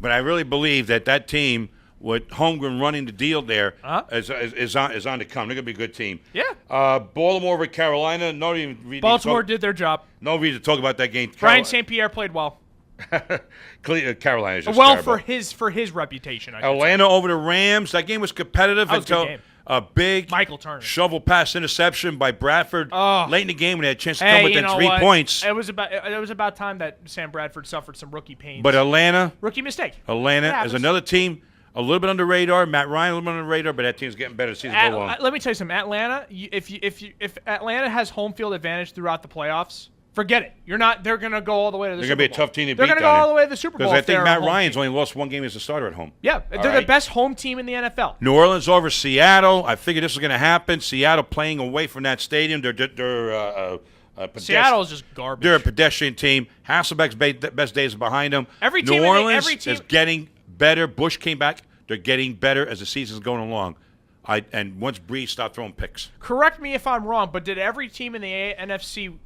But I really believe that team with Holmgren running the deal there is on to come. They're going to be a good team. Yeah. Baltimore over Carolina. Baltimore did their job. No reason to talk about that game. Brian St. Pierre played well. Carolina's just well terrible. for his reputation. Atlanta over the Rams. That game was competitive until a big Michael Turner shovel pass interception by Bradford late in the game when they had a chance to come within 3 points. It was about time that Sam Bradford suffered some rookie pains. But rookie mistake. Atlanta is another team a little bit under the radar. Matt Ryan a little bit under the radar, but that team's getting better as the season goes along. Let me tell you something. Atlanta, if Atlanta has home field advantage throughout the playoffs, forget it. They're going to go all the way to the Super Bowl. They're going to be a tough team to beat. They're going to go all the way to the Super Bowl. Because I think Matt Ryan's only lost one game as a starter at home. Yeah, they're the best home team in the NFL. New Orleans over Seattle. I figured this was going to happen. Seattle playing away from that stadium. Seattle's just garbage. They're a pedestrian team. Hasselbeck's best days are behind them. New Orleans is getting better. Bush came back. They're getting better as the season's going along. And once Breeze stopped throwing picks. Correct me if I'm wrong, but did every team in the NFC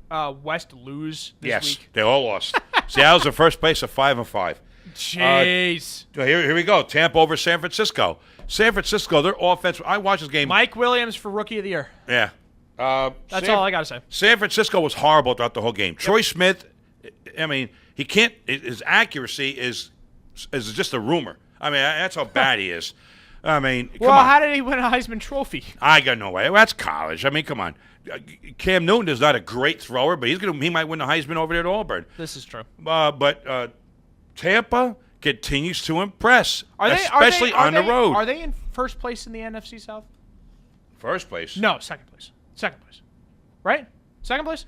West lose this week? Yes, they all lost. Seattle's in first place at 5-5. Jeez. Here we go. Tampa over San Francisco. San Francisco, their offense. I watched this game. Mike Williams for Rookie of the Year. Yeah. That's all I got to say. San Francisco was horrible throughout the whole game. Yep. Troy Smith, I mean, he can't. His accuracy is just a rumor. I mean, that's how bad he is. I mean, come on. How did he win a Heisman Trophy? I got no way. Well, that's college. I mean, come on. Cam Newton is not a great thrower, but he might win the Heisman over there at Auburn. This is true. But Tampa continues to impress, especially on the road. Are they in first place in the NFC South? First place? No, second place. Second place. Right? Second place?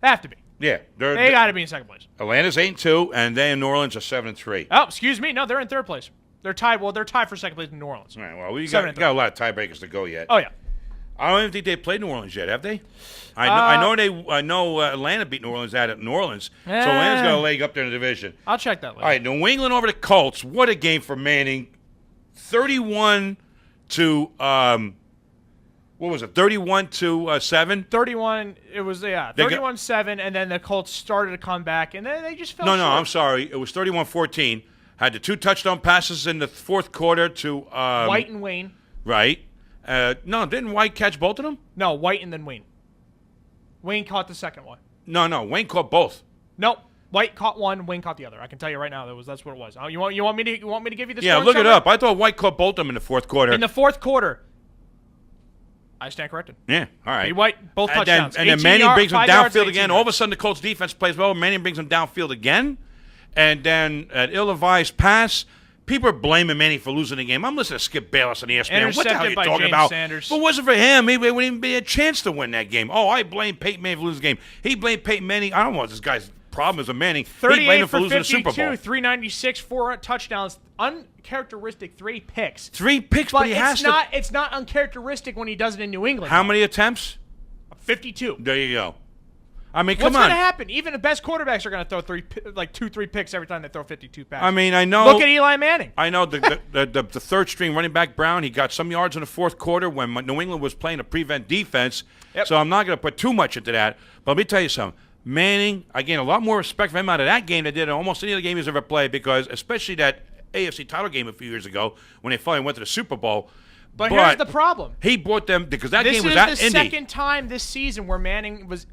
They have to be. Yeah. They got to be in second place. Atlanta's 8-2, and they in New Orleans are 7-3. Oh, excuse me. No, they're in third place. They're tied. Well, they're tied for second place in New Orleans. All right, well, we got a lot of tiebreakers to go yet. Oh, yeah. I don't even think they've played New Orleans yet, have they? I know Atlanta beat New Orleans out at New Orleans, so Atlanta's got a leg up there in the division. I'll check that later. All right, New England over the Colts. What a game for Manning. 31 to what was it? 31 to 7. 31. It was 31-7, and then the Colts started to come back, and then they just fell short. No, I'm sorry. It was 31-14. Had the 2 touchdown passes in the fourth quarter to White and Wayne. Right. No, didn't White catch both of them? No, White and then Wayne. Wayne caught the second one. No, Wayne caught both. Nope. White caught one, Wayne caught the other. I can tell you right now that's what it was. You want me to give you the Yeah, look it up. I thought White caught both of them in the fourth quarter. In the fourth quarter. I stand corrected. Yeah, all right. White, both touchdowns. And then Manning brings them downfield again. All of a sudden, the Colts defense plays well. Manning brings them downfield again. And then an ill-advised pass. People are blaming Manning for losing the game. I'm listening to Skip Bayless on ESPN. What the hell are you talking about? Sanders. If it wasn't for him, he wouldn't even be a chance to win that game. Oh, I blame Peyton Manning for losing the game. He blamed Peyton Manning. I don't know what this guy's problem is with Manning. 38 he blamed him for for losing 52, the Super Bowl. 396, 4 touchdowns, uncharacteristic 3 picks. 3 picks, but he has to. It's not uncharacteristic when he does it in New England. How many attempts? 52. There you go. I mean, come on. What's going to happen? Even the best quarterbacks are going to throw 3 picks every time they throw 52 passes. I mean, I know. Look at Eli Manning. I know the third string running back Brown. He got some yards in the fourth quarter when New England was playing a prevent defense. Yep. So I'm not going to put too much into that. But let me tell you something. Manning, I gained a lot more respect for him out of that game than I did in almost any other game he's ever played, because especially that AFC title game a few years ago when they finally went to the Super Bowl. But here's the problem. He brought them because that game was at Indy. This is the second time this season where Manning was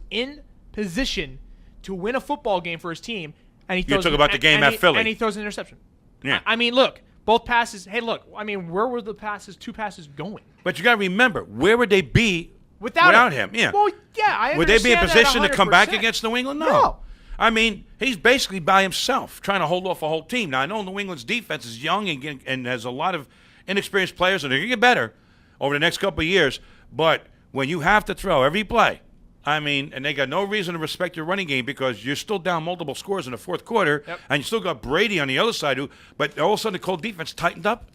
in position to win a football game for his team, and he throws. You talk about the game at Philly, and he throws an interception. Yeah. I mean, look, both passes. Hey, look. I mean, where were the passes? 2 passes going? But you got to remember, where would they be without him? Yeah. Well, yeah. I would they be in position to come back 100%. against New England? No. I mean, he's basically by himself trying to hold off a whole team. Now, I know New England's defense is young and has a lot of inexperienced players, and they're going to get better over the next couple of years. But when you have to throw every play, I mean, and they got no reason to respect your running game because you're still down multiple scores in the fourth quarter, and you still got Brady on the other side, but all of a sudden the Colts defense tightened up,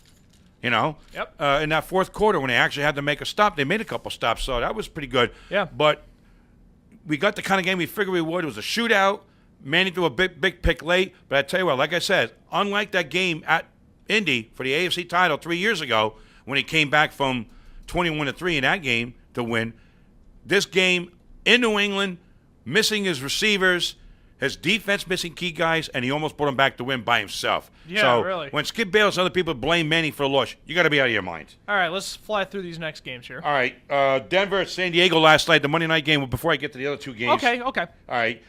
in that fourth quarter when they actually had to make a stop. They made a couple stops, so that was pretty good. Yeah. But we got the kind of game we figured we would. It was a shootout. Manning threw a big pick late, but I tell you what, like I said, unlike that game at Indy for the AFC title 3 years ago when he came back from 21-3 in that game to win, this game in New England, missing his receivers, His defense missing key guys, and he almost brought him back to win by himself. Yeah, so really. when Skip Bayless and other people blame Manning for the loss, you got to be out of your mind. All right, let's fly through these next games here. All right, Denver, San Diego last night, the Monday night game. Before I get to the other two games. Okay. All right,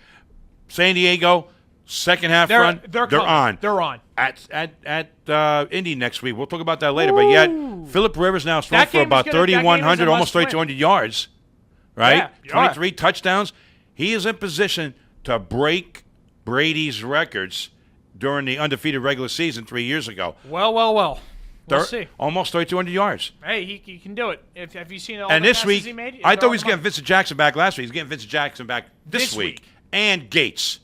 San Diego, second half run. They're on. They're on. At Indy next week. We'll talk about that later. But yet, Phillip Rivers now thrown That for game is about gonna- that game is a 3,100, almost must-win. 3,200 yards. Right? Yeah, 23 touchdowns. He is in position to break Brady's records during the undefeated regular season 3 years ago. Well. We'll see. Almost 3,200 yards. Hey, he can do it. Have you seen all And the this passes week, he made? I thought he was getting Vincent Jackson back last week. He's getting Vincent Jackson back this week. And Gates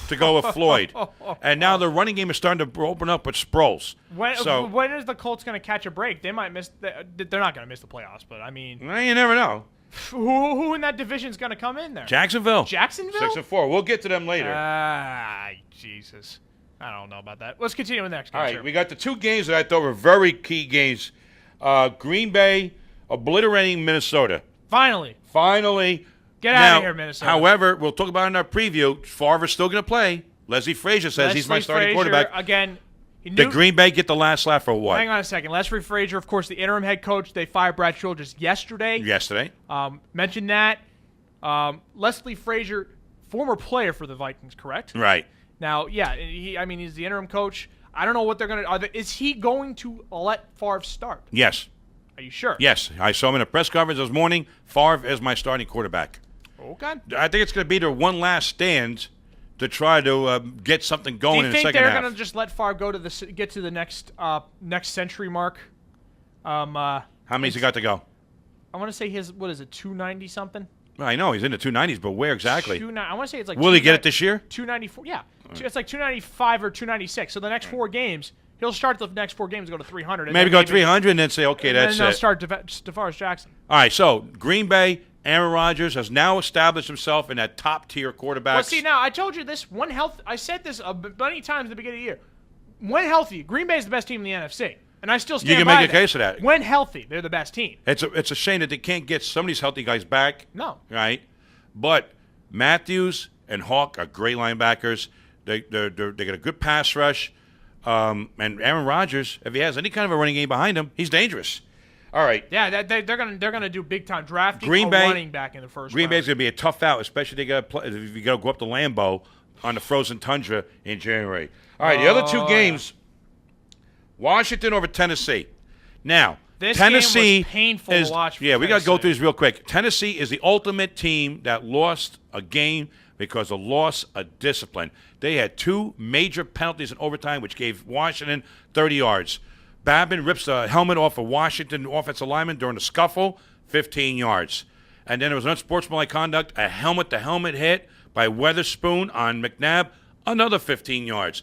to go with Floyd. And now the running game is starting to open up with Sproles. When is the Colts going to catch a break? They might miss. They're not going to miss the playoffs, but I mean, Well, you never know. who in that division is going to come in there? Jacksonville. 6-4. We'll get to them later. Jesus. I don't know about that. Let's continue with the next game. All right, sure. we got the two games that I thought were very key games. Green Bay obliterating Minnesota. Finally. Get out of here, Minnesota. However, we'll talk about it in our preview. Favre's still going to play. Leslie Frazier says he's my starting quarterback. Again, Did Green Bay get the last laugh for what? Hang on a second. Leslie Frazier, of course, the interim head coach. They fired Brad Childress yesterday. Mentioned that. Leslie Frazier, former player for the Vikings, correct? Right. Now, yeah, he's the interim coach. I don't know what they're going to – is he going to let Favre start? Yes. Are you sure? Yes. I saw him in a press conference this morning. Favre is my starting quarterback. Okay. I think it's going to be their one last stand to try to get something going in the second half. Do you think they're going to just let Favre go to get to the next century mark? How many's he got to go? I want to say his, 290 something? Well, I know he's in the 290s, but where exactly? I want to say it's like. Will he get it this year? 294. Yeah, it's like 295 or 296. So the next 4 games, he'll start the next 4 games, go to 300. And maybe go 300 and then say, okay, that's it. And then it. start DeForest Jackson. All right, so Green Bay, Aaron Rodgers has now established himself in that top-tier quarterback. Well, see, now, I told you this. I said this many times at the beginning of the year. When healthy, Green Bay is the best team in the NFC. And I still stand by You can make a case of that. When healthy, they're the best team. It's a shame that they can't get some of these healthy guys back. No. Right? But Matthews and Hawk are great linebackers. They got a good pass rush. And Aaron Rodgers, if he has any kind of a running game behind him, he's dangerous. All right. Yeah, they're gonna do big time drafting Green Bay, running back in the first Green round. Bay's gonna be a tough out, especially if you got to go up to Lambeau on the frozen tundra in January. All right, the other two games, Washington over Tennessee. Now, this Tennessee game was painful to watch. For we got to go Tennessee. through this real quick. Tennessee is the ultimate team that lost a game because of loss of discipline. They had 2 major penalties in overtime, which gave Washington 30 yards. Babin rips the helmet off a Washington offensive lineman during the scuffle, 15 yards. And then there was unsportsmanlike conduct, a helmet-to-helmet hit by Weatherspoon on McNabb, another 15 yards.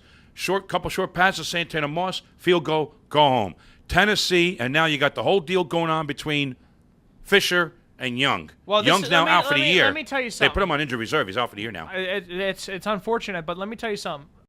Couple short passes, Santana Moss, field goal, go home. Tennessee, and now you got the whole deal going on between Fisher and Young. Well, Young's now out for the year. Let me tell you They something. put him on injury reserve. He's out for the year now. It's unfortunate, but let me tell you something.